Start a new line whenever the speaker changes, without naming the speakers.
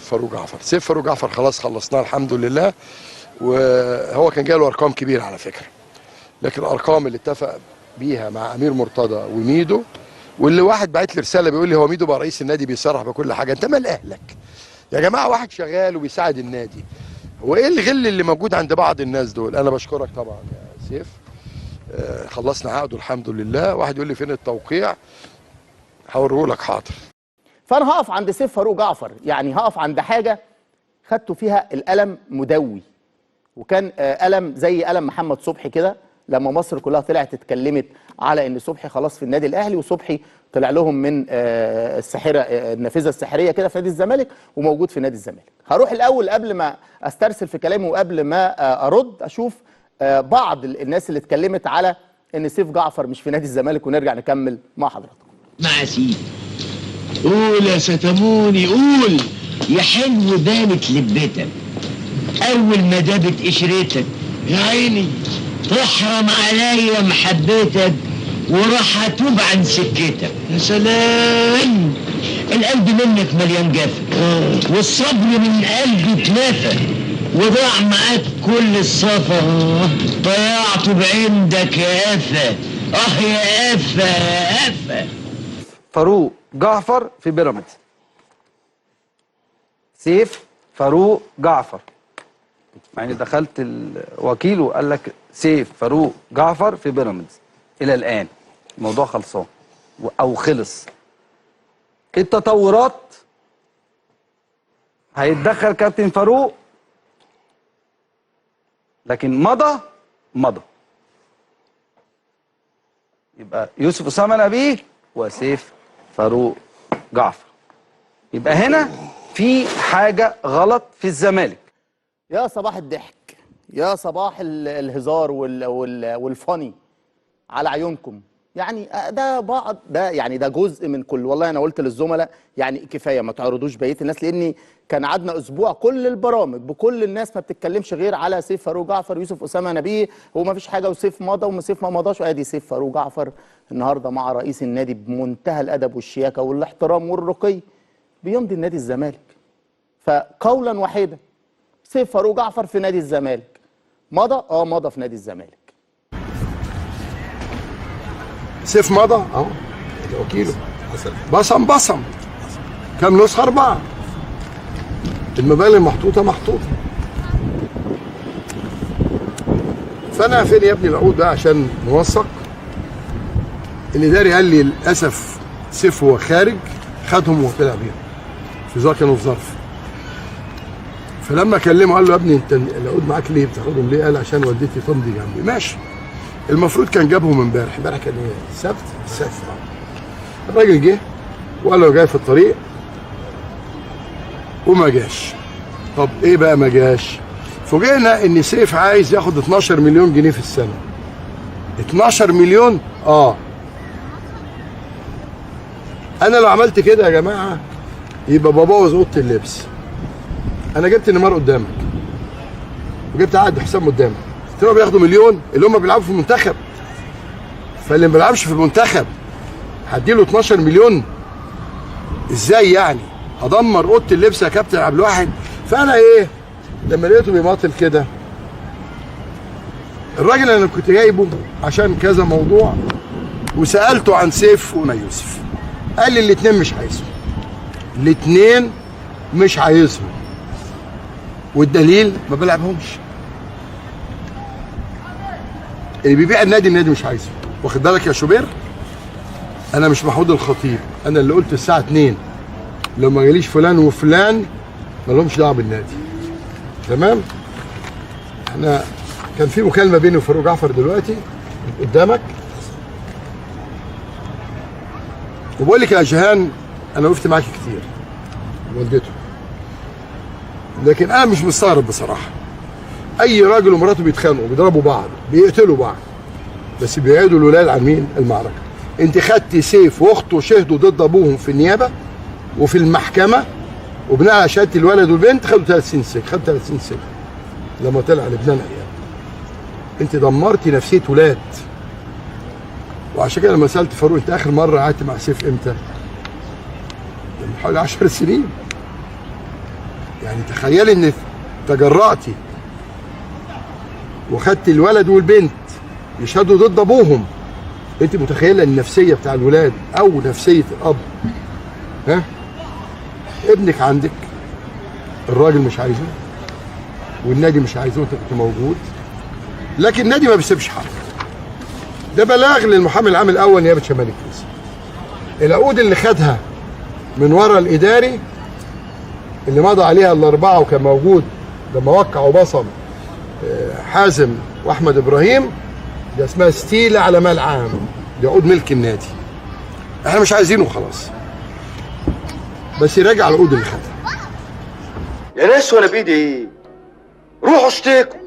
سيف فاروق جعفر. سيف فاروق جعفر خلاص خلصناه الحمد لله، وهو كان جاله ارقام كبيره على فكره، لكن الارقام اللي اتفق بيها مع امير مرتضى وميدو، واللي واحد بعت لي رساله بيقول لي هو ميدو بقى رئيس النادي بيصرح بكل حاجه. انت مال اهلك يا جماعه؟ واحد شغال وبيساعد النادي، هو ايه الغل اللي موجود عند بعض الناس دول؟ انا بشكرك طبعا يا سيف. خلصنا عقده الحمد لله. واحد يقول لي فين التوقيع؟ هوريه لك حاضر.
فانا هقف عند سيف فاروق جعفر، يعني هقف عند حاجه خدته فيها القلم مدوي، وكان قلم زي قلم محمد صبحي كده، لما مصر كلها طلعت اتكلمت على ان صبحي خلاص في النادي الاهلي، وصبحي طلع لهم من الساحره النافذه السحريه كده في نادي الزمالك، وموجود في نادي الزمالك. هروح الاول قبل ما استرسل في كلامي وقبل ما ارد اشوف بعض الناس اللي اتكلمت على ان سيف جعفر مش في نادي الزمالك، ونرجع نكمل مع حضراتكم.
مع سيدي قول يا ستموني قول يا حلو بانت لبتك اول ما دابت قشرتك يا عيني تحرم عليا محبتك وراح اتوب عن سكتك. يا سلام القلب منك مليان جفا والصبر من قلبي اتنفى وضاع معاك كل الصفا ضيعته بعندك يا قفا يا قفا يا قفا.
فاروق جعفر في بيراميدز. سيف فاروق جعفر، يعني دخلت الوكيل وقال لك سيف فاروق جعفر في بيراميدز. الى الان الموضوع خلصان او خلص. التطورات هيتدخل كابتن فاروق، لكن مضى يبقى يوسف اسامه نبيه وسيف فاروق جعفر. يبقى هنا في حاجه غلط في الزمالك.
يا صباح الضحك، يا صباح الهزار والفاني على عيونكم. يعني ده بعض، ده يعني ده جزء من كل. والله انا قلت للزملاء يعني كفايه ما تعرضوش بقيه الناس، لاني كان قعدنا اسبوع كل البرامج بكل الناس ما بتتكلمش غير على سيف فاروق جعفر، يوسف اسامه نبيه، هو ما فيش حاجه، وسيف مضى وسيف ما مضاش، وادي سيف فاروق جعفر النهارده مع رئيس النادي بمنتهى الادب والشياكه والاحترام والرقي بيمضي النادي الزمالك. فقولا واحدا سيف فاروق جعفر في نادي الزمالك. مضى مضى في نادي الزمالك.
سيف مضى اهو وكيله بصم كام نسخه؟ 4. المبالغ محطوطه. فانا فين يا ابني العقود بقى عشان نوثق؟ الاداري قال لي للاسف سيف هو خارج، خدهم وطلع بيهم كانوا في ظرف. فلما كلمه قال له يا ابني انت العقود معاك ليه؟ بتاخدهم ليه؟ قال عشان والدتي تمضي جنبي. ماشي، المفروض كان جابهم امبارح كان ايه؟ السبت. الراجل جه وقال له جاي في الطريق وما جاش. طب ايه بقى ما جاش؟ فوجئنا ان سيف عايز ياخد 12 مليون جنيه في السنه. 12 مليون؟ انا لو عملت كده يا جماعه يبقى ببوظ اوضه اللبس. انا جبت نيمار قدامك وجبت عقد حسام قدامك، قلت لهم بياخدوا مليون اللي هم بيلعبوا في المنتخب، فاللي ما بيلعبش في المنتخب هديله 12 مليون؟ ازاي يعني؟ هدمر اوضه اللبس يا كابتن عبد الواحد. فانا ايه لما لقيته بيماطل كده، الراجل انا كنت جايبه عشان كذا موضوع وسالته عن سيف وما يوسف، قال لي الاثنين مش عايزهم، والدليل ما بلعبهمش. اللي بيبيع النادي مش عايزه. واخد بالك يا شوبير؟ انا مش محمود الخطيب، انا اللي قلت الساعه 2 لو ما جاليش فلان وفلان ما لهمش دعوه بالنادي. تمام؟ احنا كان في مكالمه بيني وفاروق جعفر دلوقتي قدامك، وبقول لك يا جيهان انا وقفت معاكي كتير والدته، لكن انا مش مستغرب بصراحه. اي راجل ومراته بيتخانقوا بيضربوا بعض بيقتلوا بعض، بس بيعيدوا الولاد عن مين؟ المعركه. انت خدتي سيف واخته شهدوا ضد ابوهم في النيابه وفي المحكمه، وبناء على شهاده الولد والبنت خدوا 3 سنين سجن. خد 3 سنين سجن لما طلع لبنان عيال. انت دمرتي نفسيه ولاد. وعشان كده لما سالت فاروق انت اخر مره قعدت مع سيف امتى؟ من حوالي 10 سنين. يعني تخيلي ان تجرأتي وخدت الولد والبنت يشهدوا ضد ابوهم، انت متخيله النفسيه بتاع الولاد او نفسيه الاب؟ ها؟ ابنك عندك، الراجل مش عايزه والنادي مش عايزه وانت كنت موجود، لكن النادي ما بيسيبش حاجه. ده بلاغ للمحامي العام الاول نيابه شمال الجيزه. العقود اللي خدها من ورا الاداري اللي مضى عليها الاربعه وكان موجود لما وقع وبصم حازم واحمد ابراهيم، دي اسمها ستيله على مال عام، دي عقود ملك النادي. احنا مش عايزينه خلاص، بس يراجع العقود اللي خدها.
يا ناس وانا بايدي ايه؟ روحوا اشتكوا.